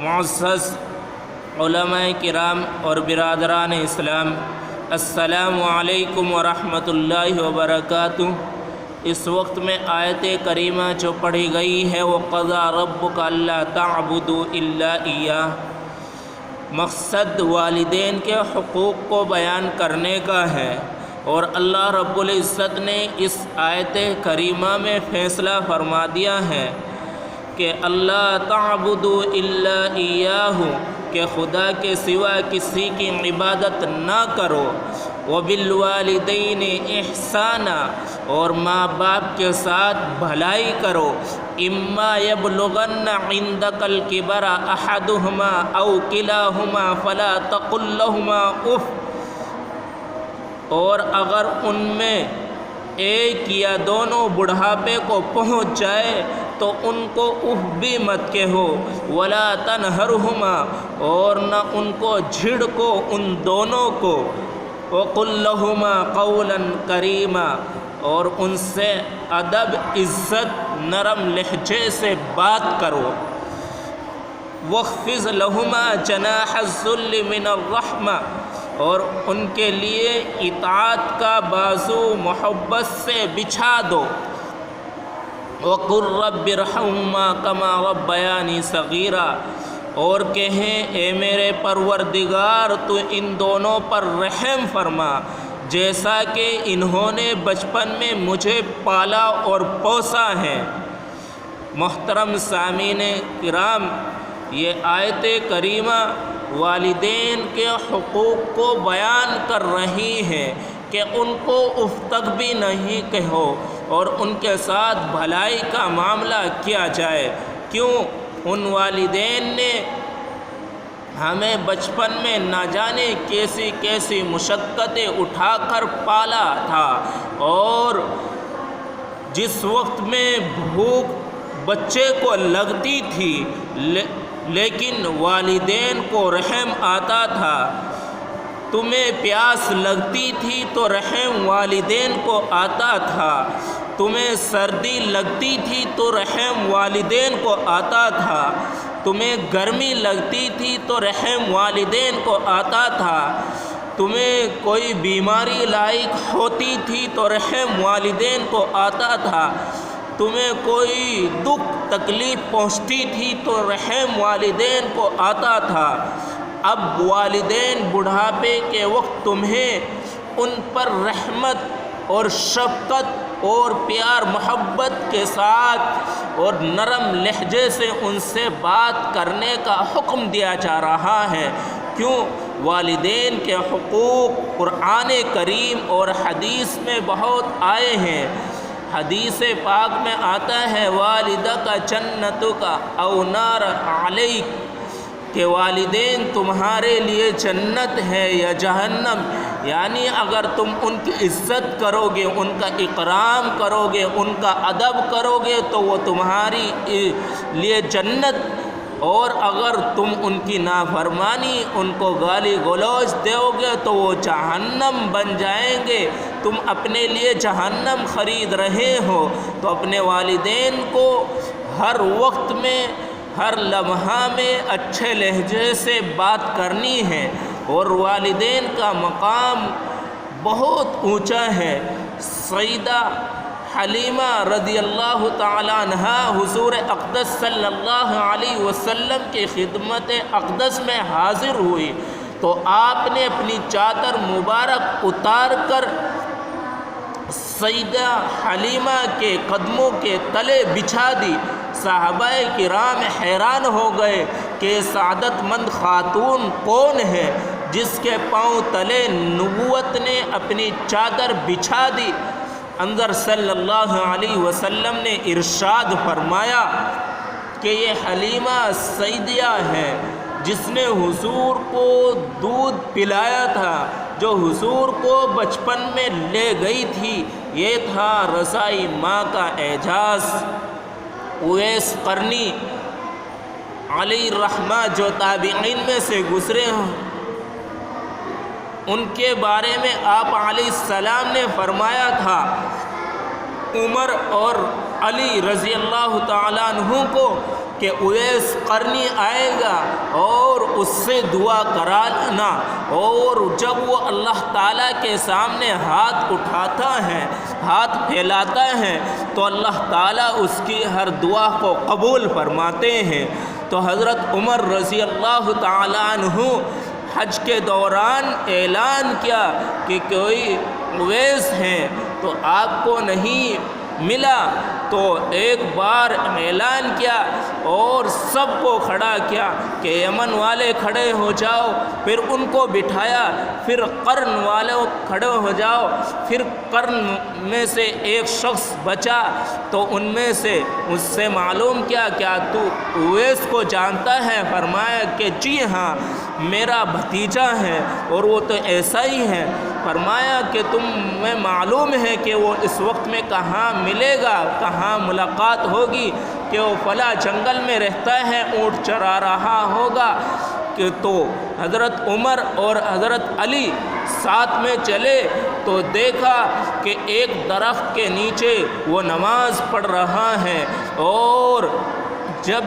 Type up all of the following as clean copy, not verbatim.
معزز علماء کرام اور برادران اسلام، السلام علیکم ورحمۃ اللہ وبرکاتہ۔ اس وقت میں آیت کریمہ جو پڑھی گئی ہے وہ قضا ربک الا تعبدوا الا ایاہ، مقصد والدین کے حقوق کو بیان کرنے کا ہے، اور اللہ رب العزت نے اس آیت کریمہ میں فیصلہ فرما دیا ہے کہ اللہ تعبدوا الا ایاہ، کہ خدا کے سوا کسی کی عبادت نہ کرو، وبالوالدین احسانا، اور ماں باپ کے ساتھ بھلائی کرو، اما یبلغن عندک الکبر احدہما او کلاہما فلا تقل لہما اف، اور اگر ان میں ایک یا دونوں بڑھاپے کو پہنچ جائے تو ان کو اف بھی مت کہو، ولا تنہرہما، اور نہ ان کو جھڑکو ان دونوں کو، وقل لہما قولا کریما، اور ان سے ادب عزت نرم لہجے سے بات کرو، واخفض لہما جناح الذل من الرحمہ، اور ان کے لیے اطاعت کا بازو محبت سے بچھا دو، وقل رب ارحمہما کما ربیانی صغیرا، اور کہیں اے میرے پروردگار تو ان دونوں پر رحم فرما جیسا کہ انہوں نے بچپن میں مجھے پالا اور پوسا ہے۔ محترم سامعین کرام، یہ آیت کریمہ والدین کے حقوق کو بیان کر رہی ہے کہ ان کو اف تک بھی نہیں کہو اور ان کے ساتھ بھلائی کا معاملہ کیا جائے۔ کیوں؟ ان والدین نے ہمیں بچپن میں نہ جانے کیسی کیسی مشقتیں اٹھا کر پالا تھا، اور جس وقت میں بھوک بچے کو لگتی تھی لیکن والدین کو رحم آتا تھا، تمہیں پیاس لگتی تھی تو رحم والدین کو آتا تھا، تمہیں سردی لگتی تھی تو رحم والدین کو آتا تھا، تمہیں گرمی لگتی تھی تو رحم والدین کو آتا تھا، تمہیں کوئی بیماری لاحق ہوتی تھی تو رحم والدین کو آتا تھا، تمہیں کوئی دکھ تکلیف پہنچتی تھی تو رحم والدین کو آتا تھا۔ اب والدین بڑھاپے کے وقت تمہیں ان پر رحمت اور شفقت اور پیار محبت کے ساتھ اور نرم لہجے سے ان سے بات کرنے کا حکم دیا جا رہا ہے۔ کیوں؟ والدین کے حقوق قرآن کریم اور حدیث میں بہت آئے ہیں۔ حدیث پاک میں آتا ہے والدک جنتک او نار علیک، کہ والدین تمہارے لیے جنت ہے یا جہنم، یعنی اگر تم ان کی عزت کرو گے، ان کا اکرام کرو گے، ان کا ادب کرو گے تو وہ تمہاری لیے جنت، اور اگر تم ان کی نافرمانی، ان کو گالی گلوچ دو گے تو وہ جہنم بن جائیں گے، تم اپنے لیے جہنم خرید رہے ہو۔ تو اپنے والدین کو ہر وقت میں، ہر لمحہ میں اچھے لہجے سے بات کرنی ہے، اور والدین کا مقام بہت اونچا ہے۔ سیدہ حلیمہ رضی اللہ تعالی عنہا حضور اقدس صلی اللہ علیہ وسلم کی خدمت اقدس میں حاضر ہوئی تو آپ نے اپنی چادر مبارک اتار کر سیدہ حلیمہ کے قدموں کے تلے بچھا دی۔ صحابہ کرام حیران ہو گئے کہ سعادت مند خاتون کون ہے جس کے پاؤں تلے نبوت نے اپنی چادر بچھا دی۔ اندر صلی اللہ علیہ وسلم نے ارشاد فرمایا کہ یہ حلیمہ سیدیہ ہے جس نے حضور کو دودھ پلایا تھا، جو حضور کو بچپن میں لے گئی تھی۔ یہ تھا رضائی ماں کا اعجاز۔ اویس قرنی علیہ الرحمہ جو تابعین میں سے گزرے ہیں، ان کے بارے میں آپ علیہ السلام نے فرمایا تھا عمر اور علی رضی اللہ تعالیٰ عنہ کو کہ اویس قرنی آئے گا اور اس سے دعا کرا لینا، اور جب وہ اللہ تعالیٰ کے سامنے ہاتھ اٹھاتا ہے، ہاتھ پھیلاتا ہے، تو اللہ تعالیٰ اس کی ہر دعا کو قبول فرماتے ہیں۔ تو حضرت عمر رضی اللہ تعالیٰ عنہ حج کے دوران اعلان کیا کہ کوئی اویس ہیں تو آپ کو نہیں ملا، تو ایک بار اعلان کیا اور سب کو کھڑا کیا کہ یمن والے کھڑے ہو جاؤ، پھر ان کو بٹھایا، پھر قرن والے کھڑے ہو جاؤ، پھر قرن میں سے ایک شخص بچا، تو ان میں سے اس سے معلوم کیا کیا تو اویس کو جانتا ہے؟ فرمایا کہ جی ہاں میرا بھتیجا ہے اور وہ تو ایسا ہی ہے۔ فرمایا کہ تمہیں معلوم ہے کہ وہ اس وقت میں کہاں ملے گا، کہاں ملاقات ہوگی؟ کہ وہ فلاں جنگل میں رہتا ہے، اونٹ چرا رہا ہوگا۔ کہ تو حضرت عمر اور حضرت علی ساتھ میں چلے تو دیکھا کہ ایک درخت کے نیچے وہ نماز پڑھ رہا ہے، اور جب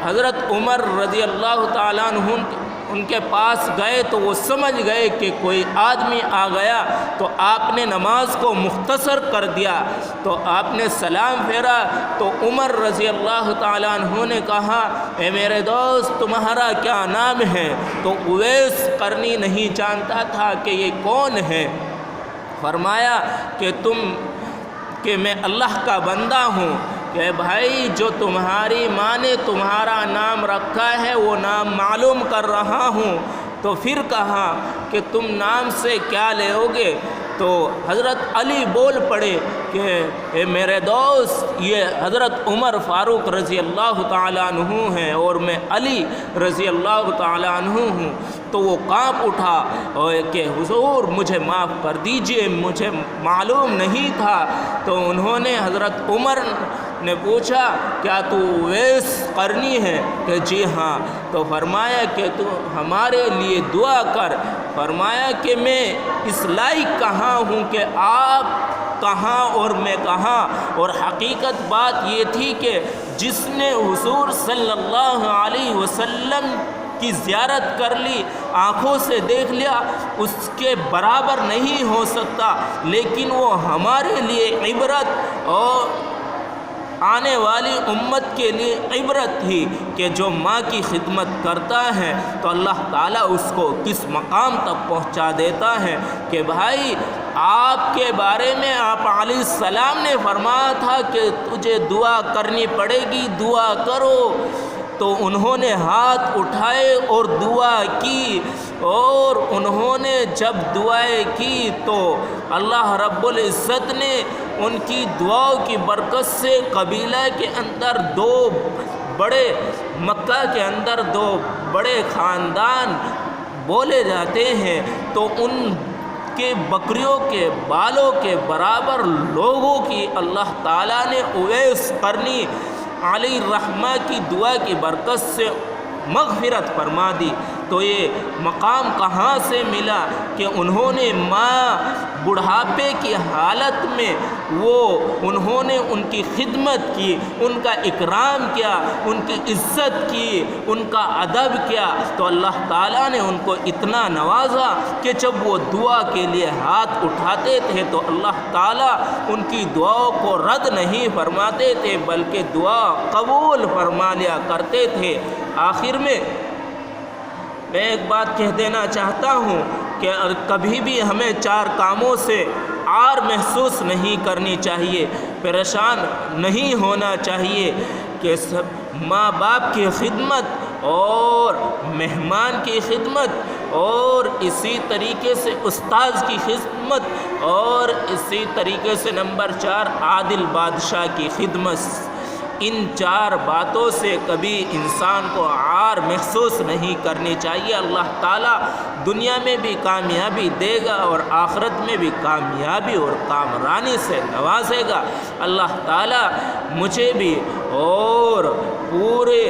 حضرت عمر رضی اللہ تعالیٰ عنہ ان کے پاس گئے تو وہ سمجھ گئے کہ کوئی آدمی آ گیا، تو آپ نے نماز کو مختصر کر دیا، تو آپ نے سلام پھیرا، تو عمر رضی اللہ تعالیٰ عنہ نے کہا اے میرے دوست تمہارا کیا نام ہے؟ تو اویس قرنی نہیں جانتا تھا کہ یہ کون ہے۔ فرمایا کہ میں اللہ کا بندہ ہوں، کہ بھائی جو تمہاری ماں نے تمہارا نام رکھا ہے وہ نام معلوم کر رہا ہوں۔ تو پھر کہا کہ تم نام سے کیا لو گے؟ تو حضرت علی بول پڑے کہ اے میرے دوست یہ حضرت عمر فاروق رضی اللہ تعالیٰ عنہ ہیں اور میں علی رضی اللہ تعالیٰ عنہ ہوں۔ تو وہ کانپ اٹھا اور کہ حضور مجھے معاف کر دیجئے، مجھے معلوم نہیں تھا۔ تو انہوں نے حضرت عمر نے پوچھا کیا تو اویس قرنی ہے؟ کہ جی ہاں۔ تو فرمایا کہ تو ہمارے لیے دعا کر۔ فرمایا کہ میں اس لائق کہاں ہوں کہ آپ کہاں اور میں کہاں؟ اور حقیقت بات یہ تھی کہ جس نے حضور صلی اللہ علیہ وسلم کی زیارت کر لی، آنکھوں سے دیکھ لیا، اس کے برابر نہیں ہو سکتا، لیکن وہ ہمارے لیے عبرت اور آنے والی امت کے لیے عبرت تھی کہ جو ماں کی خدمت کرتا ہے تو اللہ تعالیٰ اس کو کس مقام تک پہنچا دیتا ہے۔ کہ بھائی آپ کے بارے میں آپ علیہ السلام نے فرمایا تھا کہ تجھے دعا کرنی پڑے گی، دعا کرو۔ تو انہوں نے ہاتھ اٹھائے اور دعا کی، اور انہوں نے جب دعائیں کی تو اللہ رب العزت نے ان کی دعاؤں کی برکت سے قبیلہ کے اندر مکہ کے اندر دو بڑے خاندان بولے جاتے ہیں، تو ان کے بکریوں کے بالوں کے برابر لوگوں کی اللہ تعالیٰ نے اویس قرنی علیہ الرحمہ کی دعا کی برکت سے مغفرت فرما دی۔ تو یہ مقام کہاں سے ملا کہ انہوں نے ماں بڑھاپے کی حالت میں انہوں نے ان کی خدمت کی، ان کا اکرام کیا، ان کی عزت کی، ان کا ادب کیا، تو اللہ تعالیٰ نے ان کو اتنا نوازا کہ جب وہ دعا کے لیے ہاتھ اٹھاتے تھے تو اللہ تعالیٰ ان کی دعاؤں کو رد نہیں فرماتے تھے بلکہ دعا قبول فرما لیا کرتے تھے۔ آخر میں ایک بات کہہ دینا چاہتا ہوں کہ کبھی بھی ہمیں چار کاموں سے عار محسوس نہیں کرنی چاہیے، پریشان نہیں ہونا چاہیے، کہ ماں باپ کی خدمت اور مہمان کی خدمت اور اسی طریقے سے استاذ کی خدمت اور اسی طریقے سے نمبر 4 عادل بادشاہ کی خدمت۔ ان چار باتوں سے کبھی انسان کو عار محسوس نہیں کرنی چاہیے۔ اللہ تعالیٰ دنیا میں بھی کامیابی دے گا اور آخرت میں بھی کامیابی اور کامرانی سے نوازے گا۔ اللہ تعالیٰ مجھے بھی اور پورے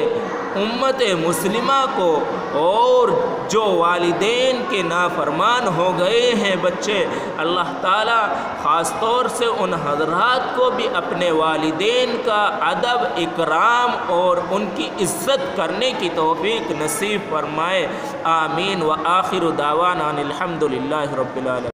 امت مسلمہ کو اور جو والدین کے نافرمان ہو گئے ہیں بچے، اللہ تعالیٰ خاص طور سے ان حضرات کو بھی اپنے والدین کا ادب، اکرام اور ان کی عزت کرنے کی توفیق نصیب فرمائے۔ آمین۔ وآخر دعوانا الحمد للہ رب العالمین۔